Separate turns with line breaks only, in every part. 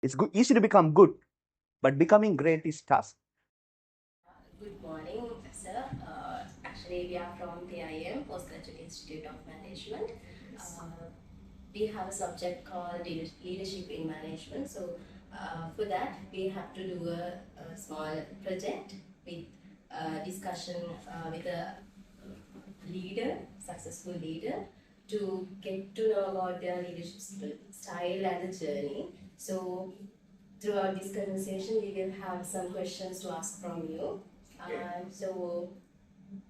It's easy to become good, but becoming great is tough.
Good morning, sir. Actually, we are from PIM, Postgraduate Institute of Management. We have a subject called Leadership in Management. So, for that, we have to do a small project with discussion with a leader, successful leader, to get to know about their leadership style and the journey. So, throughout this conversation, we will have some questions to ask from you. So,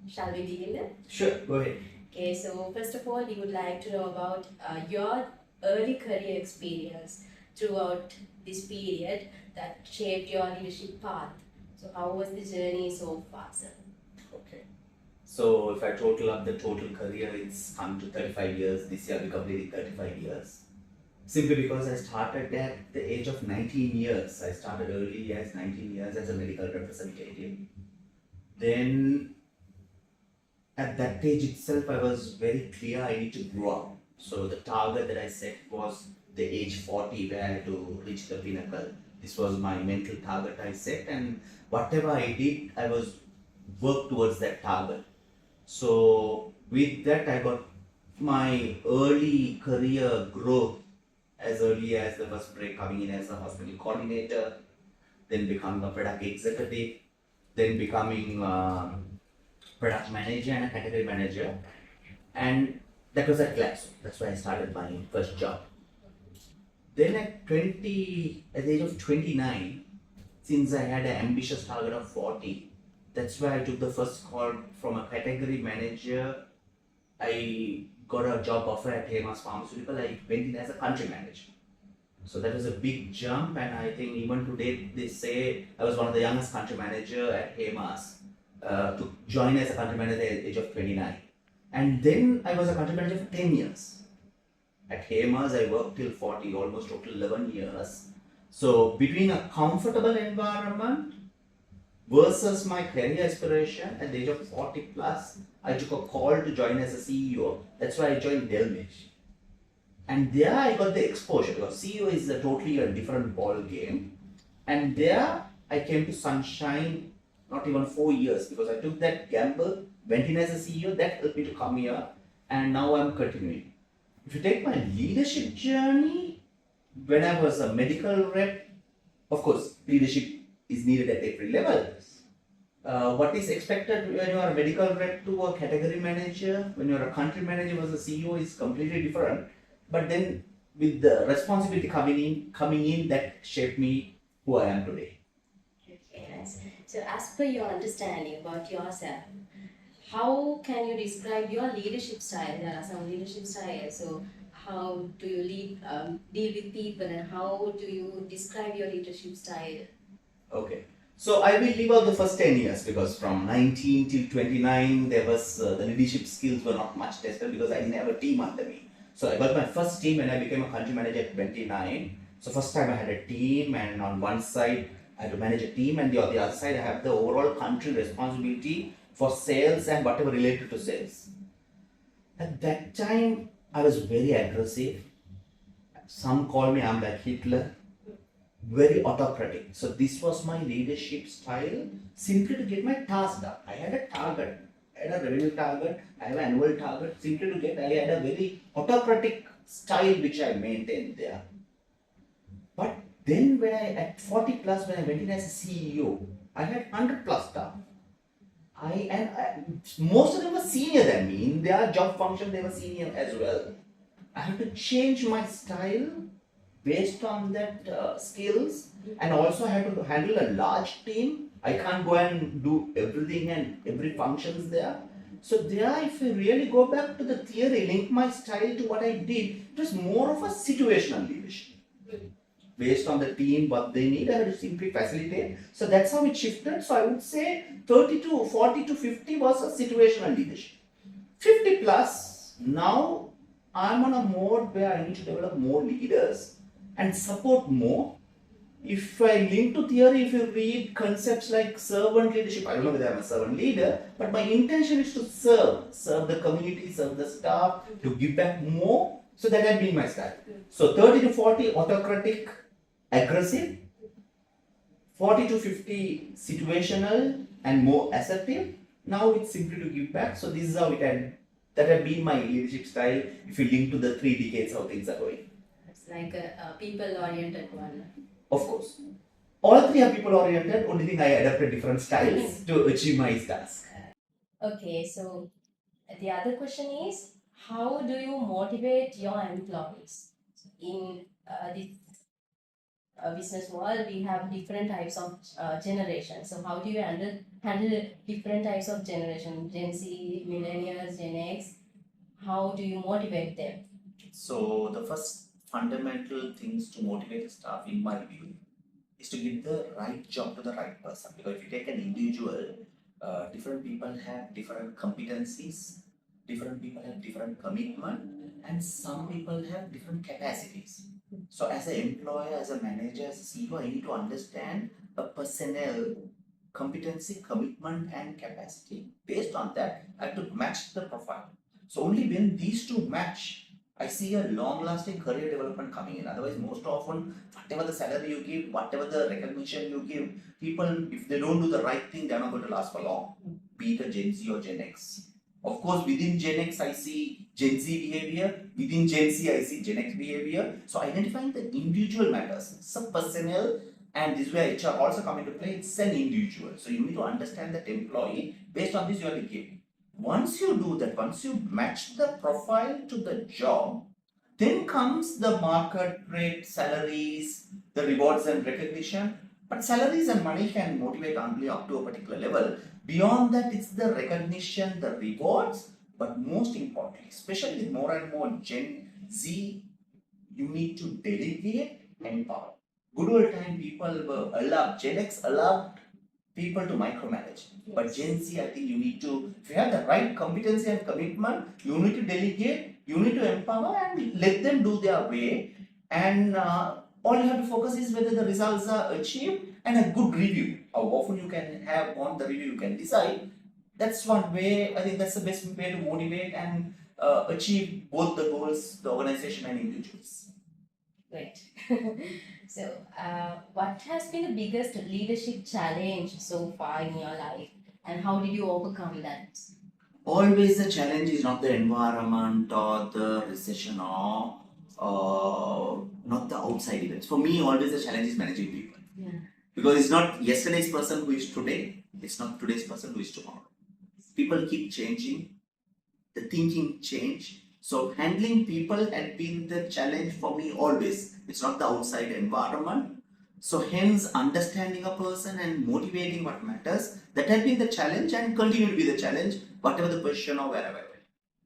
shall we begin then?
Sure, go ahead.
Okay, so first of all, we would like to know about your early career experience throughout this period that shaped your leadership path. So, how was the journey so far, sir?
Okay. So if I total up the total career, it's come to 35 years. This year we completed 35 years. Simply because I started at the age of 19 years. I started early as 19 years as a medical representative. Then at that age itself, I was very clear I need to grow up. So the target that I set was the age 40 where I had to reach the pinnacle. This was my mental target I set, and whatever I did, I was work towards that target. So with that, I got my early career growth as early as the first break coming in as a hospital coordinator, then becoming a product executive, then becoming product manager and a category manager, and that was at Glaxo. That's where I started my first job. Then at at the age of 29, since I had an ambitious target of 40, that's why I took the first call from a category manager. I got a job offer at Hemas Pharmaceutical. I went in as a country manager. So that was a big jump, and I think even today they say I was one of the youngest country manager at Hemas to join as a country manager at the age of 29. And then I was a country manager for 10 years. At Hemas, I worked till 40, almost total 11 years. So between a comfortable environment versus my career aspiration at the age of 40 plus, I took a call to join as a CEO. That's why I joined Delmage. And there I got the exposure because CEO is a totally a different ball game. And there I came to Sunshine not even 4 years because I took that gamble, went in as a CEO, that helped me to come here, and now I'm continuing. If you take my leadership journey, when I was a medical rep, of course, leadership is needed at every level. What is expected when you are a medical rep to a category manager, when you are a country manager versus a CEO is completely different. But then with the responsibility coming in, that shaped me who I am today.
Okay, nice. So, as per your understanding about yourself, how can you describe your leadership style? There are some leadership styles. So, how do you deal with people, and how do you describe your leadership style?
Okay. So I will leave out the first 10 years because from 19 till 29, there was the leadership skills were not much tested because I didn't have a team under me. So I got my first team when I became a country manager at 29. So first time I had a team, and on one side I had to manage a team, and the other side I have the overall country responsibility for sales and whatever related to sales. At that time, I was very aggressive. Some call me I'm like Hitler, very autocratic. So this was my leadership style, simply to get my task done. I had a target, I had a revenue target, I have an annual target. Simply to get, I had a very autocratic style which I maintained there. But then when I at 40 plus, when I went in as a CEO, I had 100 plus staff. Most of them were senior than me. In their job function, they were senior as well. I had to change my style based on that skills, and also I had to handle a large team. I can't go and do everything and every functions there. So there, if I really go back to the theory, link my style to what I did, it was more of a situational leadership. Based on the team, what they need, I had to simply facilitate. So that's how it shifted. So I would say 30 to 40 to 50 was a situational leadership. 50 plus, now I'm on a mode where I need to develop more leaders and support more. If I link to theory, if you read concepts like servant leadership, I don't know whether I'm a servant leader, but my intention is to serve the community, serve the staff, to give back more. So that has been my style. So 30 to 40 autocratic aggressive, 40 to 50 situational and more assertive. Now it's simply to give back. So this is how that have been my leadership style if you link to the 3 decades how things are going.
It's like a people-oriented one.
Of course. All three are people oriented, only thing I adapted different styles to achieve my task.
Okay, so the other question is, how do you motivate your employees? In this business world, we have different types of generations. So how do you handle different types of generation? Gen Z, millennials, Gen X. How do you motivate them?
So the first fundamental things to motivate the staff, in my view, is to give the right job to the right person. Because if you take an individual, different people have different competencies, different people have different commitment, and some people have different capacities. So as an employer, as a manager, as a CEO, I need to understand a personnel competency, commitment, and capacity. Based on that, I have to match the profile. So only when these two match, I see a long-lasting career development coming in. Otherwise, most often, whatever the salary you give, whatever the recognition you give, people, if they don't do the right thing, they're not going to last for long. Be it a Gen Z or Gen X. Of course, within Gen X, I see Gen Z behavior. Within Gen Z, I see Gen X behavior. So identifying the individual matters. Some personnel, and this is where HR also come into play. It's an individual. So you need to understand that employee. Based on this, you are giving. Once you do that, once you match the profile to the job, then comes the market rate, salaries, the rewards and recognition. But salaries and money can motivate only up to a particular level. Beyond that, it's the recognition, the rewards, but most importantly, especially with more and more Gen Z, you need to delegate and empower. Good old time people were allowed, Gen X allowed people to micromanage. Yes. But Gen Z, I think you need to, if you have the right competency and commitment, you need to delegate, you need to empower and let them do their way. And all you have to focus is whether the results are achieved and a good review. How often you can have on the review, you can decide. That's one way, I think that's the best way to motivate and achieve both the goals, the organization and individuals.
Great. So, what has been the biggest leadership challenge so far in your life, and how did you overcome that?
Always the challenge is not the environment or the recession or not the outside events. For me, always the challenge is managing people.
Yeah.
Because it's not yesterday's person who is today, it's not today's person who is tomorrow. People keep changing, the thinking change. So handling people had been the challenge for me always. It's not the outside environment. So hence understanding a person and motivating what matters, that had been the challenge and continue to be the challenge, whatever the position or wherever.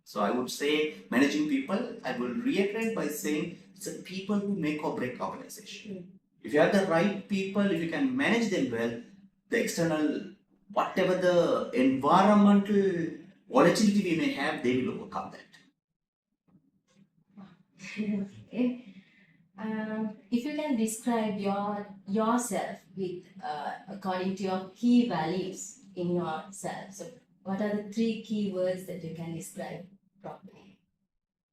So I would say managing people, I will reiterate by saying it's the people who make or break organization. If you have the right people, if you can manage them well, the external, whatever the environmental volatility we may have, they will overcome that.
Okay. If you can describe yourself with according to your key values in yourself, so what are the 3 key words that you can describe properly?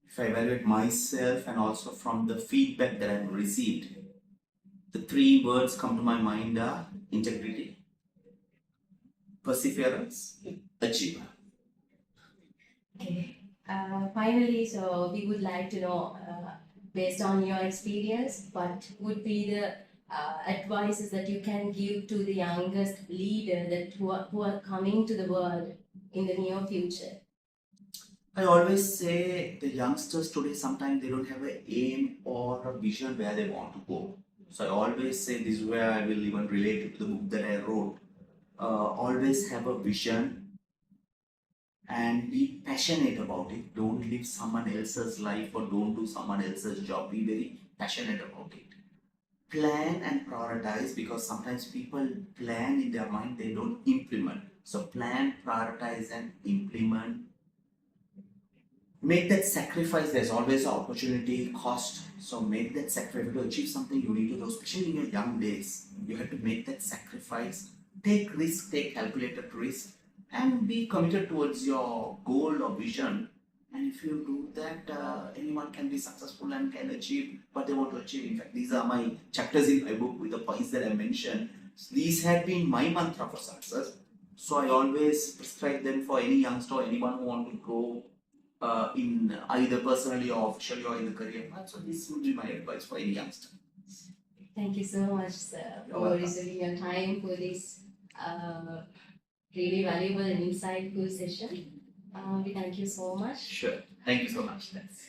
If I evaluate myself and also from the feedback that I've received, the 3 words come to my mind are integrity, perseverance, achievement.
Okay. Finally, so we would like to know, based on your experience, what would be the advices that you can give to the youngest leader who are coming to the world in the near future?
I always say the youngsters today sometimes they don't have an aim or a vision where they want to go. So I always say this is where I will even relate it to the book that I wrote. Always have a vision and be passionate about it. Don't live someone else's life or don't do someone else's job. Be very passionate about it. Plan and prioritize, because sometimes people plan in their mind, they don't implement. So plan, prioritize and implement. Make that sacrifice. There's always an opportunity cost. So make that sacrifice. To achieve something you need to do, especially in your young days. You have to make that sacrifice. Take risk, take calculated risk and be committed towards your goal or vision And if you do that, anyone can be successful and can achieve what they want to achieve. In fact, these are my chapters in my book with the points that I mentioned. These have been my mantra for success. So I always prescribe them for any youngster or anyone who want to grow in either personally or officially or in the career path. So this would be my advice for any youngster.
Thank you so much, sir,
You're
for
welcome.
reserving your time for this really valuable and insightful session. We thank you so much.
Sure. Thank you so much. Thanks.